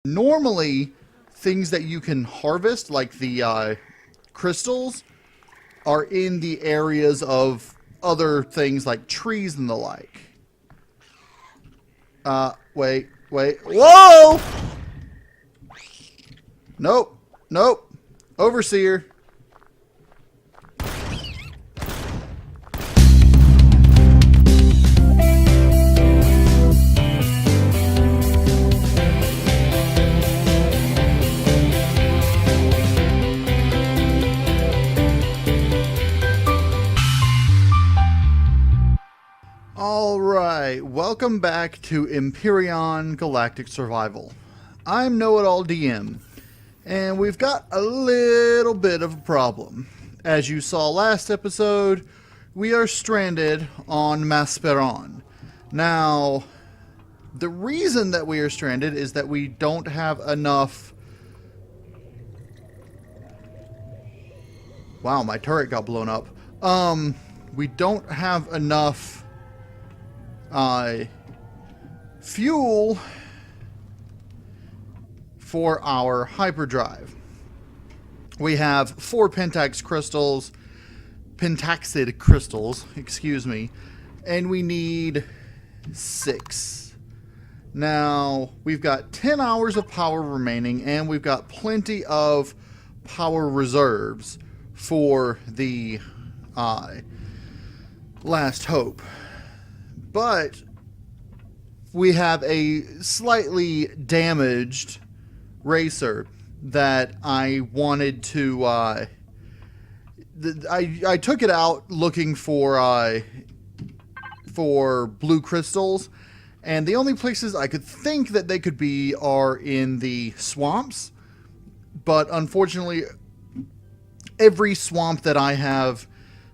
Normally, things that you can harvest, like the crystals, are in the areas of other things like trees and the like. Wait. Whoa! Nope. Overseer. Alright, welcome back to Empyrion Galactic Survival. I'm KnowItAllDM, and we've got a little bit of a problem. As you saw last episode, we are stranded on Masperon. Now, the reason that we are stranded is that we don't have enough... Wow, my turret got blown up. We don't have enough... fuel for our hyperdrive. We have 4 pentaxid crystals, excuse me, and we need 6. Now, we've got 10 hours of power remaining, and we've got plenty of power reserves for the last hope. But we have a slightly damaged racer that I wanted to... I took it out looking for blue crystals, and the only places I could think that they could be are in the swamps. But unfortunately, every swamp that I have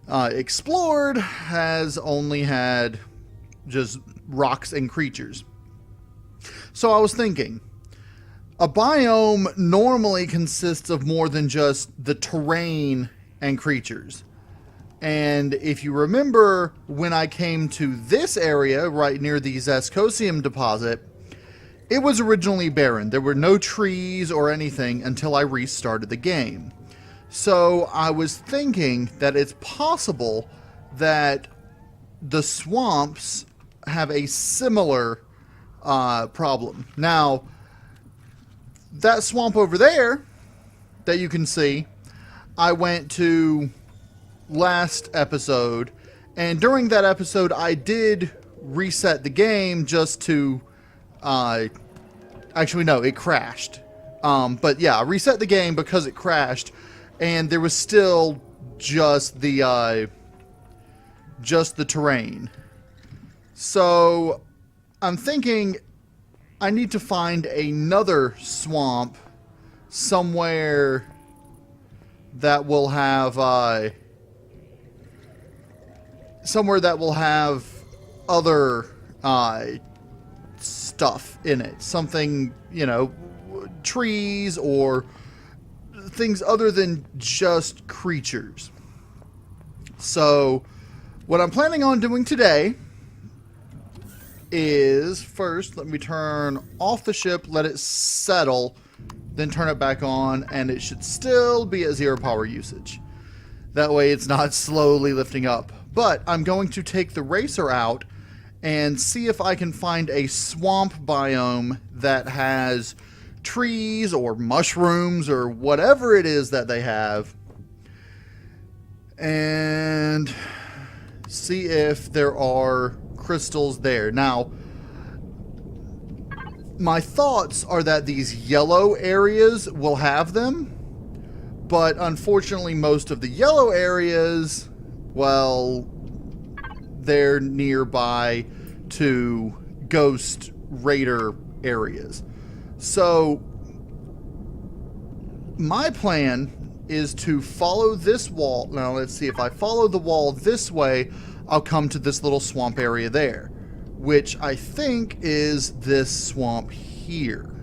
explored has only had just rocks and creatures. So I was thinking, a biome normally consists of more than just the terrain and creatures. And if you remember, when I came to this area right near the Zescosium deposit, it was originally barren. There were no trees or anything until I restarted the game. So I was thinking that it's possible that the swamps have a similar problem. Now, that swamp over there that you can see, I went to last episode, and during that episode I did reset the game just to actually no, it crashed. But yeah, I reset the game because it crashed, and there was still just the terrain. So I'm thinking I need to find another swamp somewhere that will have other stuff in it. Something, you know, trees or things other than just creatures. So what I'm planning on doing today is, first, let me turn off the ship, let it settle, then turn it back on, and it should still be at 0 power usage. That way it's not slowly lifting up. But I'm going to take the racer out and see if I can find a swamp biome that has trees or mushrooms or whatever it is that they have, and see if there are crystals there. Now, my thoughts are that these yellow areas will have them, but unfortunately most of the yellow areas, well, they're nearby to ghost raider areas. So my plan is to follow this wall. Now let's see, if I follow the wall this way, I'll come to this little swamp area there, which I think is this swamp here.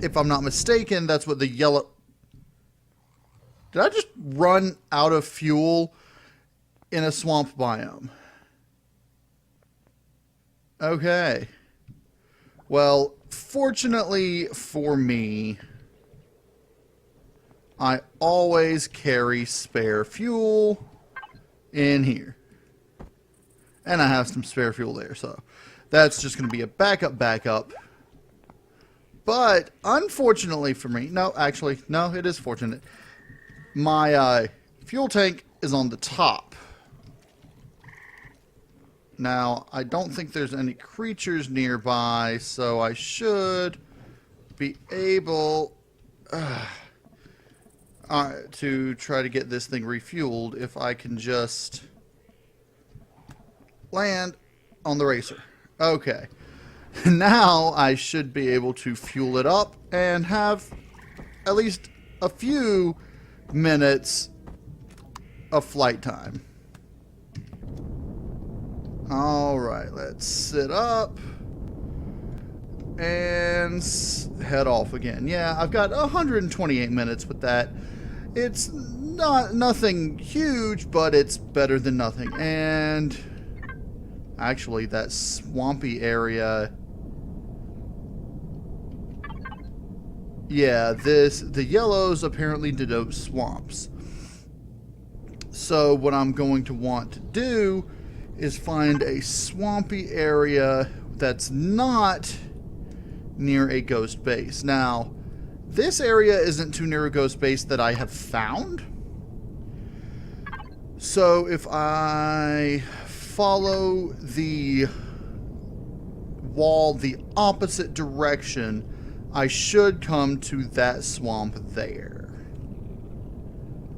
If I'm not mistaken, that's what the yellow... Did I just run out of fuel in a swamp biome? Okay. Well, Fortunately for me, I always carry spare fuel in here. And I have some spare fuel there, so that's just going to be a backup. But unfortunately for me, no, actually, no, it is fortunate. My fuel tank is on the top. Now, I don't think there's any creatures nearby, so I should be able to try to get this thing refueled if I can just land on the racer. Okay. Now I should be able to fuel it up and have at least a few minutes of flight time. Alright, let's sit up and head off again. Yeah, I've got 128 minutes with that. It's nothing huge, but it's better than nothing. And actually, that swampy area, yeah, the yellows apparently denote swamps. So what I'm going to want to do is find a swampy area that's not near a ghost base. Now, this area isn't too near a ghost base that I have found. So if I follow the wall the opposite direction, I should come to that swamp there.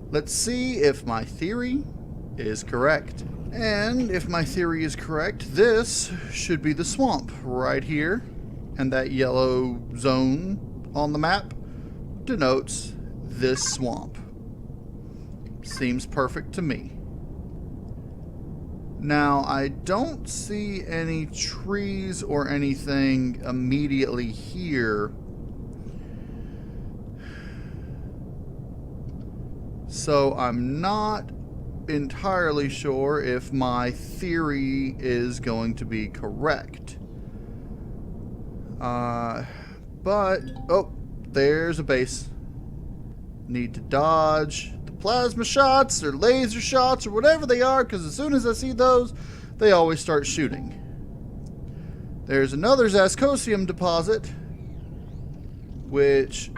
Let's see if my theory is correct. And if my theory is correct, this should be the swamp right here. And that yellow zone on the map denotes this swamp. Seems perfect to me. Now, I don't see any trees or anything immediately here. So I'm not entirely sure if my theory is going to be correct. But, oh, there's a base. Need to dodge the plasma shots or laser shots or whatever they are, because as soon as I see those, they always start shooting. There's another Zascosium deposit, which,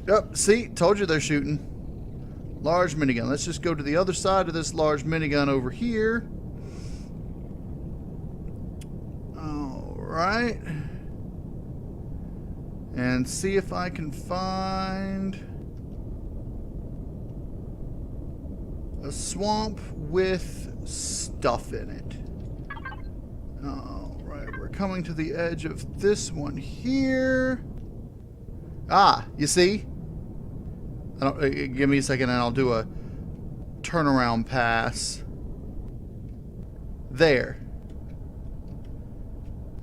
oh, see, told you they're shooting. Large minigun. Let's just go to the other side of this large minigun over here. Alright. And see if I can find a swamp with stuff in it. Alright, we're coming to the edge of this one here. Ah, you see? Give me a second and I'll do a turnaround pass. There.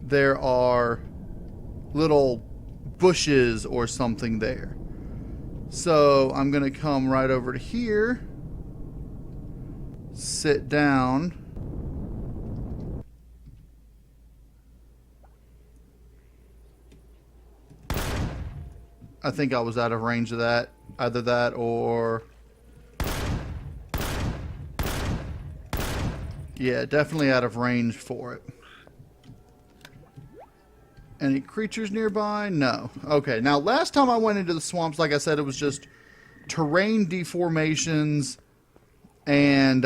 There are little bushes or something there. So I'm going to come right over to here. Sit down. I think I was out of range of that. Either that or... yeah, definitely out of range for it. Any creatures nearby? No. Okay, now last time I went into the swamps, like I said, it was just terrain deformations and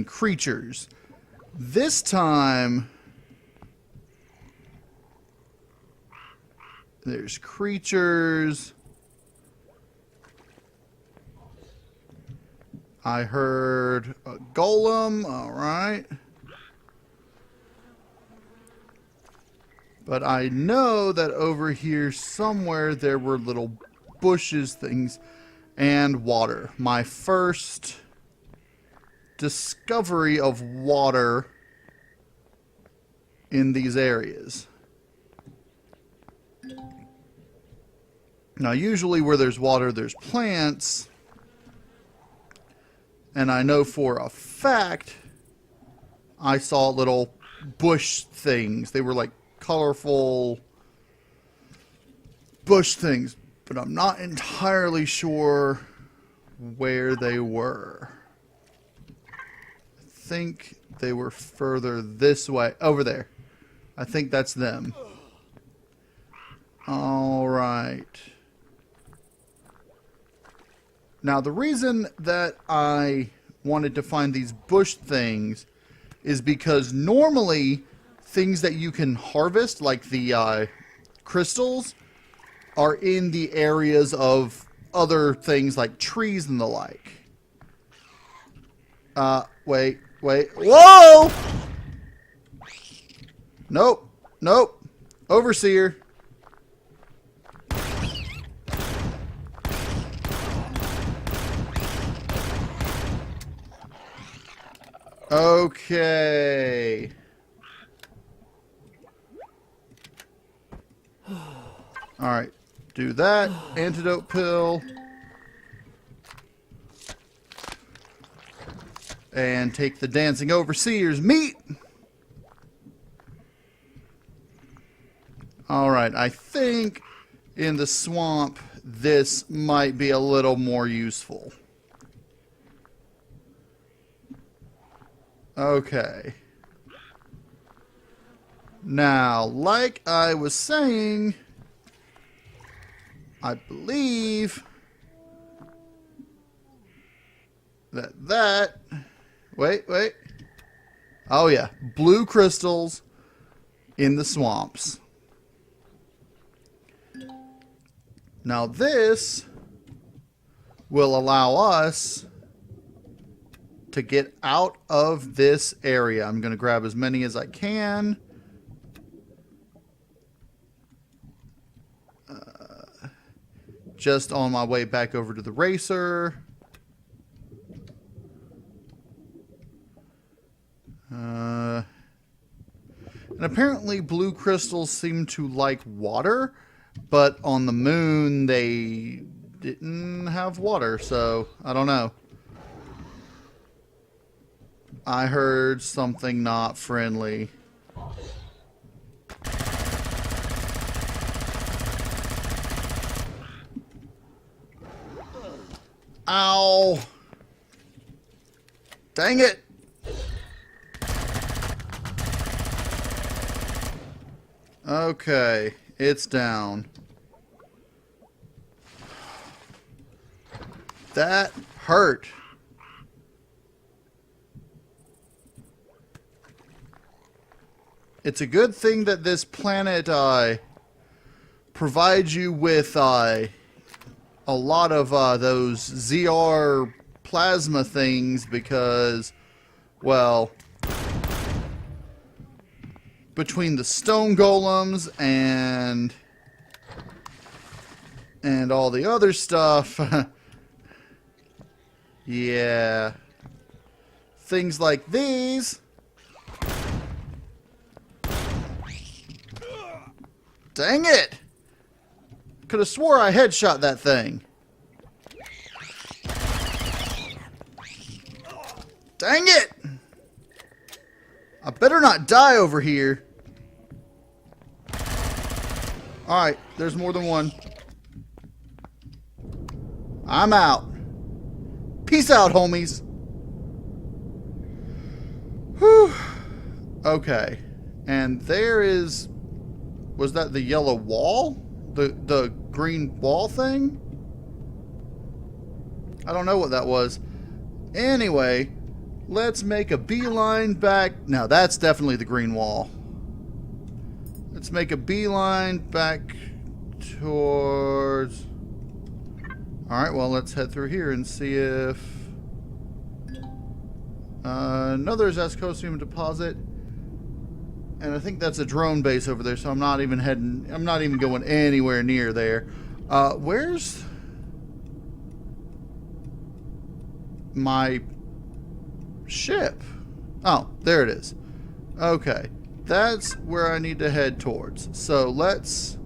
creatures. This time... there's creatures. I heard a golem. Alright. But I know that over here somewhere there were little bushes, things, and water. My first discovery of water in these areas. Now, usually where there's water, there's plants. And I know for a fact I saw little bush things. They were like colorful bush things, but I'm not entirely sure where they were. I think they were further this way. Over there. I think that's them. Alright. Now, the reason that I wanted to find these bush things is because normally things that you can harvest, like the crystals, are in the areas of other things like trees and the like. Wait. Whoa! Nope. Overseer. Okay. Alright. Do that. Antidote pill. And take the dancing overseer's meat. Alright. I think in the swamp this might be a little more useful. Okay. Now, like I was saying, I believe that wait. Oh yeah, blue crystals in the swamps. Now this will allow us to get out of this area. I'm going to grab as many as I can. Just on my way back over to the racer. And apparently blue crystals seem to like water, but on the moon they didn't have water, so I don't know. I heard something not friendly. Ow! Dang it! Okay, it's down. That hurt. It's a good thing that this planet provides you with a lot of those ZR plasma things because, well, between the stone golems and all the other stuff, yeah, things like these. Dang it! Could have swore I headshot that thing. Dang it! I better not die over here. Alright, there's more than one. I'm out. Peace out, homies. Whew. Okay. And there is... Was that the yellow wall? The green wall thing? I don't know what that was. Anyway, let's make a beeline back. Now that's definitely the green wall. Let's make a beeline back towards... Alright, well, let's head through here and see if... another Zascosium deposit. And I think that's a drone base over there, so I'm not even going anywhere near there. Where's my ship? Oh, there it is. Okay. That's where I need to head towards. So let's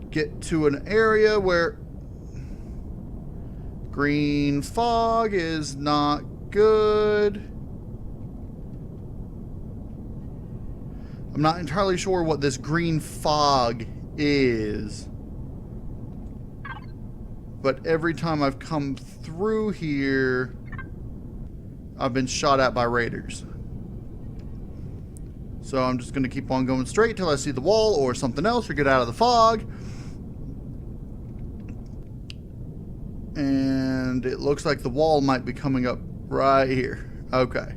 get to an area where green fog is not good. I'm not entirely sure what this green fog is. But every time I've come through here, I've been shot at by raiders. So I'm just going to keep on going straight till I see the wall or something else or get out of the fog. And it looks like the wall might be coming up right here. Okay.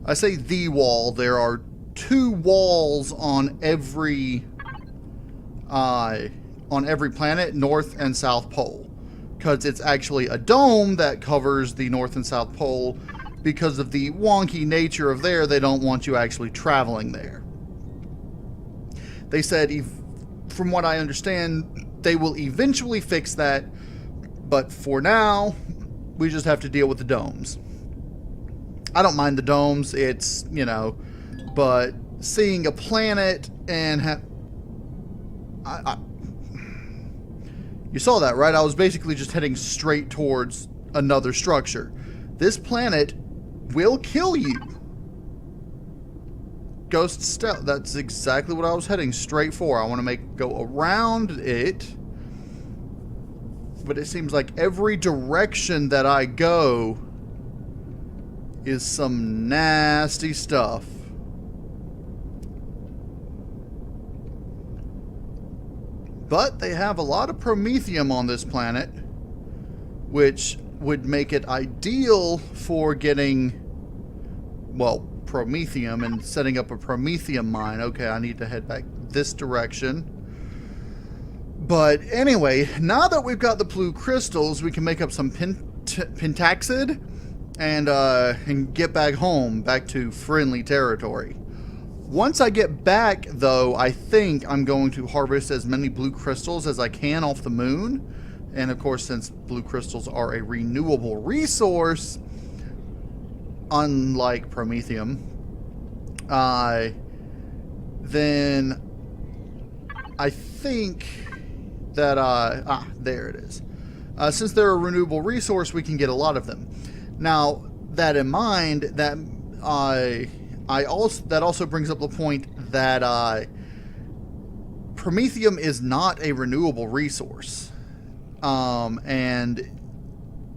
I say the wall. There are 2 walls on every planet, North and South Pole. Because it's actually a dome that covers the North and South Pole. Because of the wonky nature of there, they don't want you actually traveling there. They said, from what I understand, they will eventually fix that. But for now, we just have to deal with the domes. I don't mind the domes. It's, you know, but seeing a planet and you saw that, right? I was basically just heading straight towards another structure. This planet will kill you. Ghost stealth. That's exactly what I was heading straight for. I want to go around it. But it seems like every direction that I go is some nasty stuff. But they have a lot of promethium on this planet, which would make it ideal for getting, well, promethium and setting up a promethium mine. Okay, I need to head back this direction. But anyway, now that we've got the blue crystals, we can make up some pentaxid and get back home, back to friendly territory. Once I get back, though, I think I'm going to harvest as many blue crystals as I can off the moon. And of course, since blue crystals are a renewable resource, unlike promethium, then I think that, there it is. Since they're a renewable resource, we can get a lot of them. Now, that in mind, that also brings up the point that promethium is not a renewable resource. And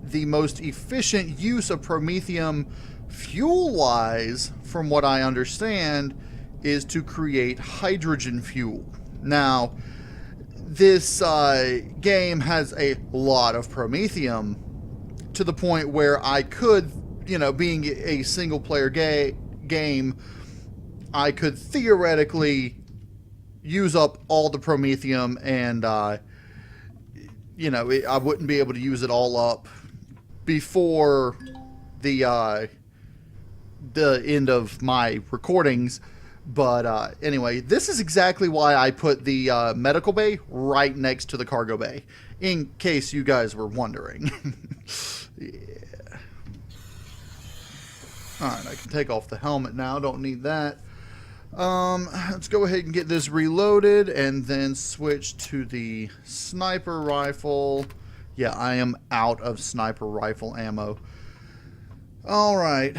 the most efficient use of promethium fuel-wise, from what I understand, is to create hydrogen fuel. Now, this game has a lot of promethium to the point where I could, you know, being a single-player game, I could theoretically use up all the promethium and, you know, I wouldn't be able to use it all up before the end of my recordings. But anyway, this is exactly why I put the medical bay right next to the cargo bay, in case you guys were wondering. Yeah. Alright, I can take off the helmet now. Don't need that. Let's go ahead and get this reloaded and then switch to the sniper rifle. Yeah, I am out of sniper rifle ammo. Alright,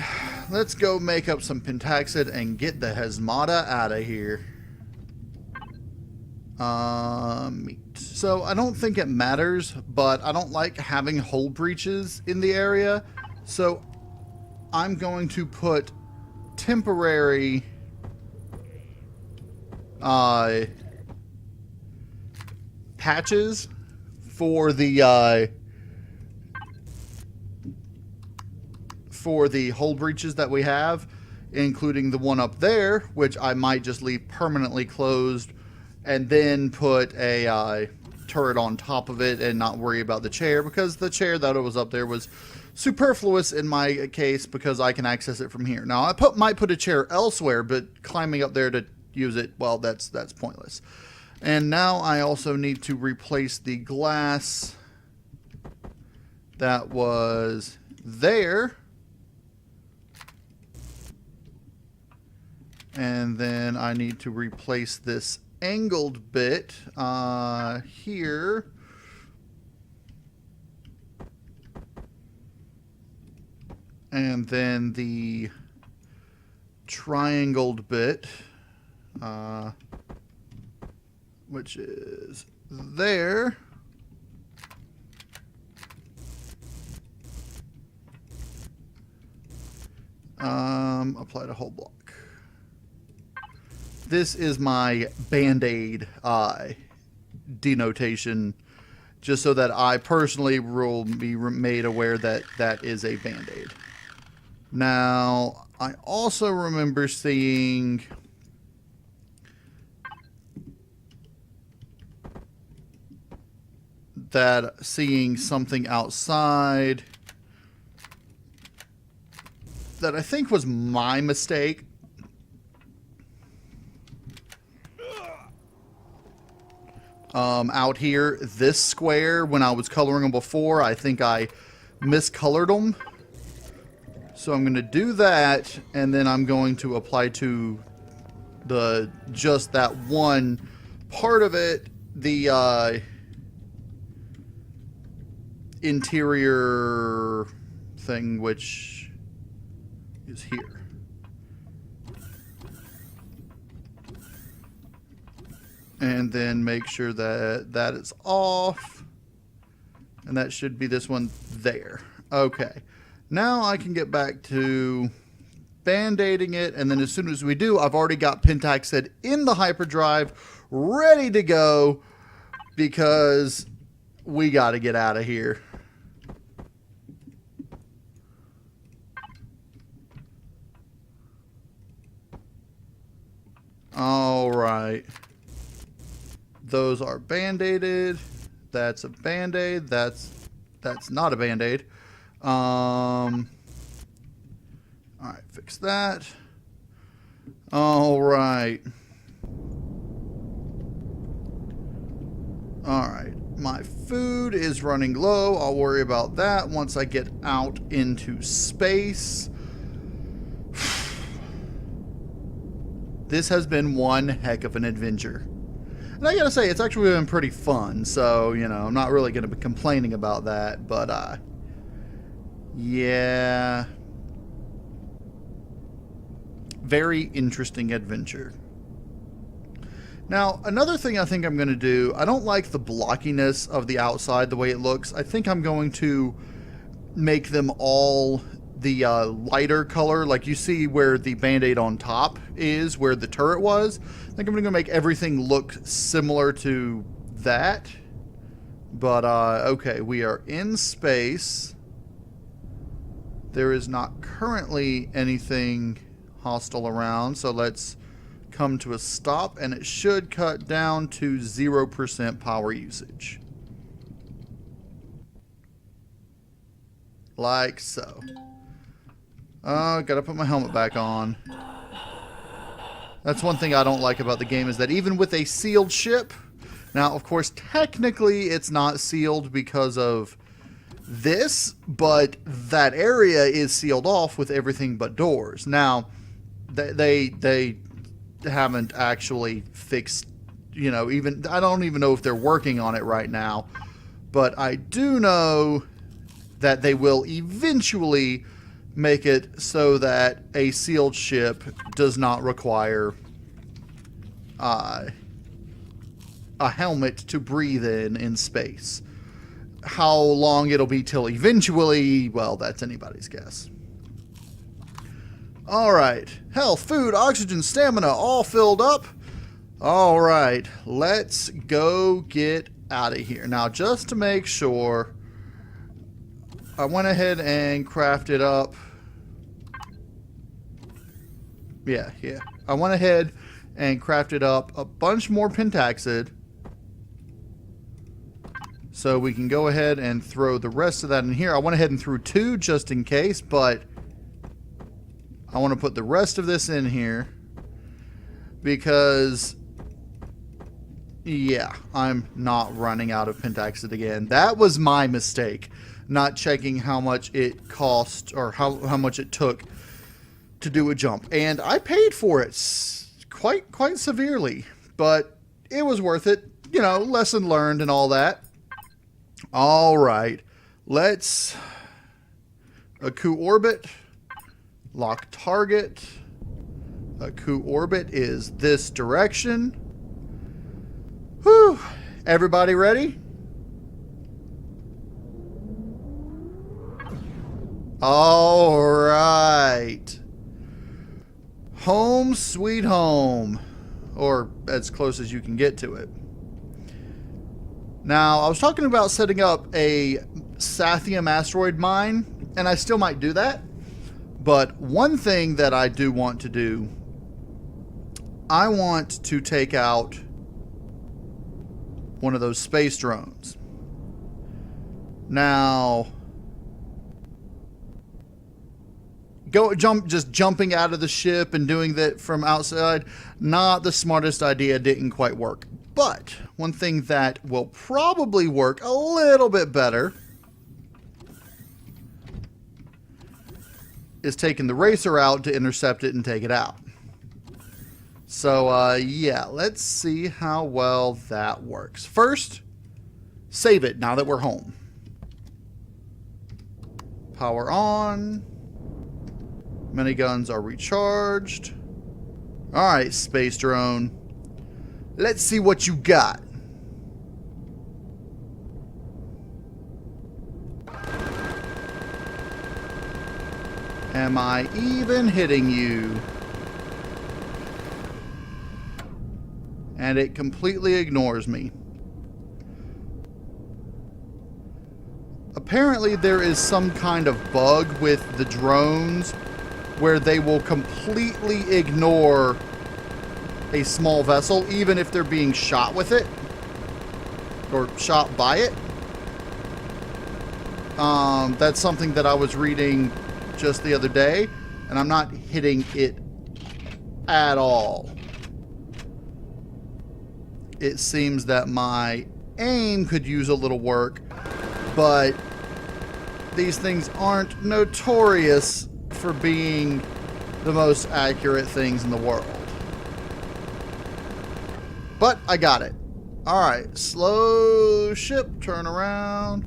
let's go make up some pentaxid and get the Hezmata out of here. Meat. So, I don't think it matters, but I don't like having hull breaches in the area. So, I'm going to put temporary patches for the hull breaches that we have, including the one up there, which I might just leave permanently closed, and then put a turret on top of it and not worry about the chair, because the chair that was up there was superfluous in my case because I can access it from here. Now, I might put a chair elsewhere, but climbing up there to use it, well, that's pointless. And now I also need to replace the glass that was there. And then I need to replace this angled bit here. And then the triangled bit, which is there. Apply to whole block. This is my Band-Aid denotation, just so that I personally will be made aware that that is a Band-Aid. Now, I also remember seeing something outside that I think was my mistake. Out here, this square, when I was coloring them before, I think I miscolored them. So I'm going to do that, and then I'm going to apply to just that one part of it, the interior thing, which is here. And then make sure that that is off. And that should be this one there. Okay. Now I can get back to band-aiding it. And then as soon as we do, I've already got Pentaxid in the hyperdrive ready to go, because we got to get out of here. All right. Those are band-aided. That's a band-aid. That's not a band-aid. All right, fix that. All right. All right. My food is running low. I'll worry about that once I get out into space. This has been one heck of an adventure. And I gotta say, it's actually been pretty fun, so, you know, I'm not really gonna be complaining about that, but, yeah. Very interesting adventure. Now, another thing I think I'm gonna do, I don't like the blockiness of the outside, the way it looks. I think I'm going to make them all the lighter color, like you see where the Band-Aid on top is, where the turret was. I think I'm going to make everything look similar to that. But, okay, we are in space. There is not currently anything hostile around, so let's come to a stop, and it should cut down to 0% power usage. Like so. Gotta put my helmet back on. That's one thing I don't like about the game, is that even with a sealed ship, now of course technically it's not sealed because of this, but that area is sealed off with everything but doors. Now they haven't actually fixed, you know, even, I don't even know if they're working on it right now, but I do know that they will eventually make it so that a sealed ship does not require a helmet to breathe in space. How long it'll be till eventually, well, that's anybody's guess. Alright, health, food, oxygen, stamina, all filled up. Alright, let's go get out of here. Now, just to make sure, I went ahead and crafted up. Yeah. I went ahead and crafted up a bunch more Pentaxid, so we can go ahead and throw the rest of that in here. I went ahead and threw 2 just in case, but I want to put the rest of this in here because, yeah, I'm not running out of Pentaxid again. That was my mistake, not checking how much it cost or how much it took to do a jump. And I paid for it quite severely, but it was worth it. You know, lesson learned and all that. All right, let's Aku orbit, lock target. Ku orbit is this direction. Whew. Everybody ready? All right. Home sweet home. Or as close as you can get to it. Now, I was talking about setting up a Sathium asteroid mine, and I still might do that. But one thing that I do want to do, I want to take out one of those space drones. Now, just jumping out of the ship and doing that from outside, not the smartest idea, didn't quite work. But one thing that will probably work a little bit better is taking the racer out to intercept it and take it out. So, yeah, let's see how well that works. First, save it now that we're home. Power on. Miniguns are recharged. Alright, space drone. Let's see what you got. Am I even hitting you? And it completely ignores me. Apparently there is some kind of bug with the drones where they will completely ignore a small vessel, even if they're being shot with it or shot by it. That's something that I was reading just the other day, and I'm not hitting it at all. It seems that my aim could use a little work, but these things aren't notorious for being the most accurate things in the world. But I got it. Alright, slow ship, turn around.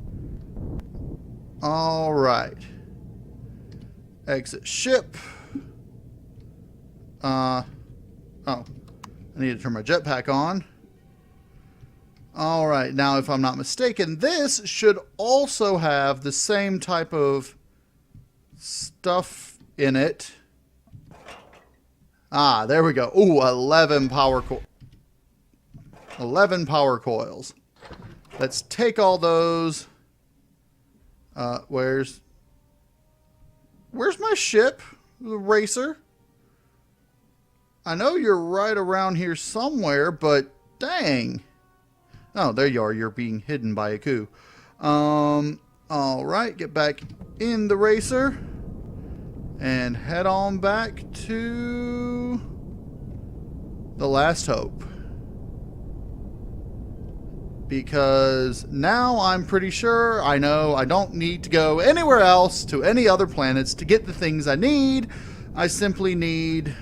Alright. Exit ship. Oh, I need to turn my jetpack on. Alright, now if I'm not mistaken, this should also have the same type of stuff in it. Ah, there we go. Ooh, 11 power 11 power coils. Let's take all those. Where's my ship? The racer? I know you're right around here somewhere, but dang. Oh, there you are. You're being hidden by a coup. Alright, get back in the racer. And head on back to the Last Hope. Because now I'm pretty sure I know I don't need to go anywhere else to any other planets to get the things I need. I simply need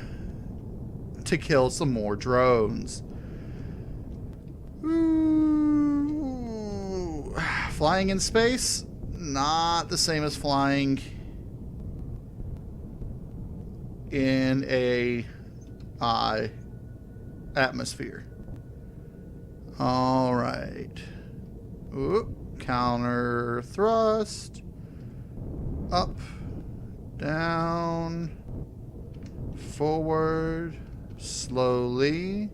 to kill some more drones. Ooh. Flying in space? Not the same as flying in a atmosphere. All right. Oop. Counter thrust. Up. Down. Forward. Slowly.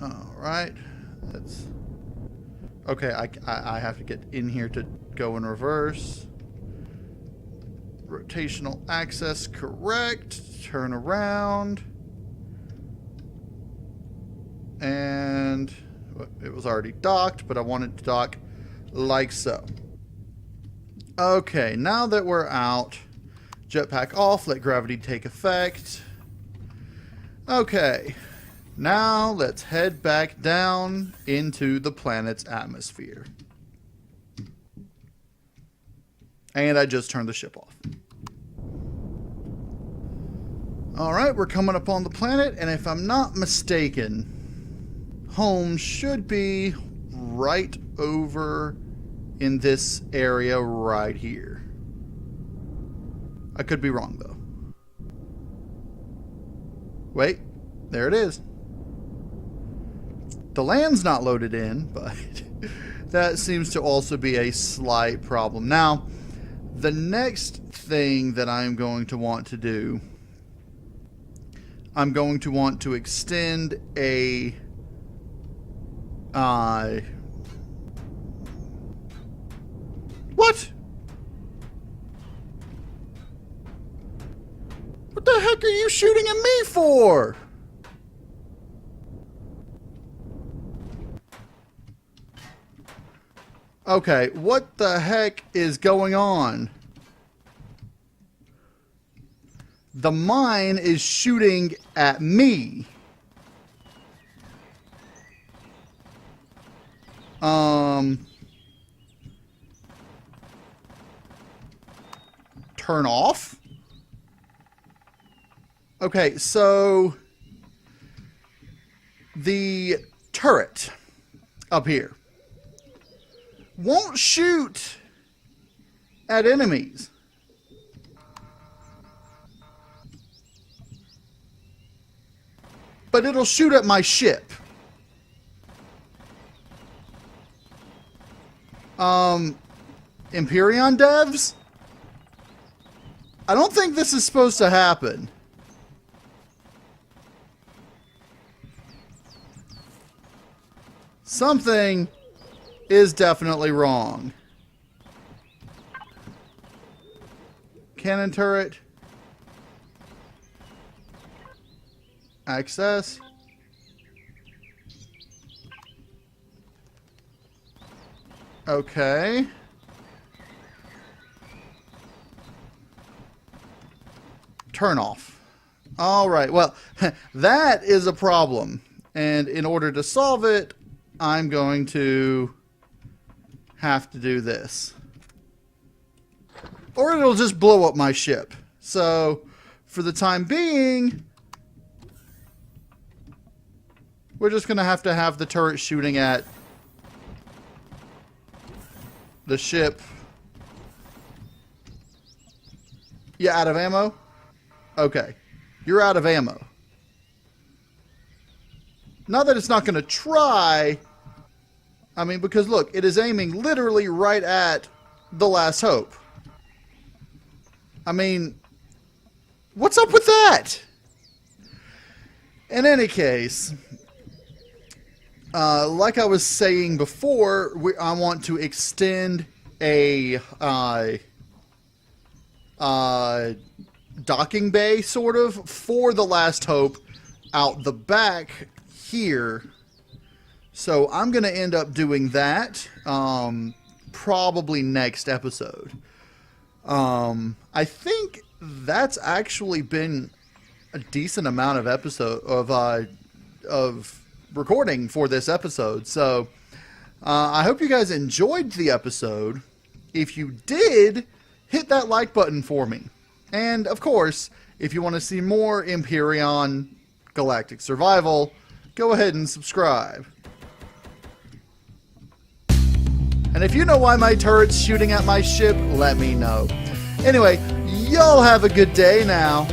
All right. That's okay. I have to get in here to go in reverse. Rotational axis correct. Turn around. And it was already docked, but I wanted to dock like so. Okay, now that we're out, jetpack off, let gravity take effect. Okay, now let's head back down into the planet's atmosphere. And I just turned the ship off. Alright, we're coming up on the planet, and if I'm not mistaken, home should be right over in this area right here. I could be wrong, though. Wait. There it is. The land's not loaded in, but that seems to also be a slight problem. Now, the next thing that I'm going to want to do, I'm going to want to extend a what? What the heck are you shooting at me for? Okay, what the heck is going on? The mine is shooting at me. Turn off? Okay, so the turret up here won't shoot at enemies. But it'll shoot at my ship. Empyrion devs? I don't think this is supposed to happen. Something is definitely wrong. Cannon turret. Access. Okay. Turn off. All right. Well, that is a problem. And in order to solve it, I'm going to have to do this. Or it'll just blow up my ship. So, for the time being, we're just going to have the turret shooting at the ship. You out of ammo? Okay. You're out of ammo. Not that it's not going to try. I mean, because look, it is aiming literally right at the last hope. I mean, what's up with that? In any case, like I was saying before, I want to extend a docking bay, sort of, for the last hope out the back here. So I'm going to end up doing that probably next episode. I think that's actually been a decent amount of of recording for this episode. So I hope you guys enjoyed the episode. If you did, hit that like button for me. And of course, if you want to see more Empyrion Galactic Survival, go ahead and subscribe. And if you know why my turret's shooting at my ship, let me know. Anyway, y'all have a good day now.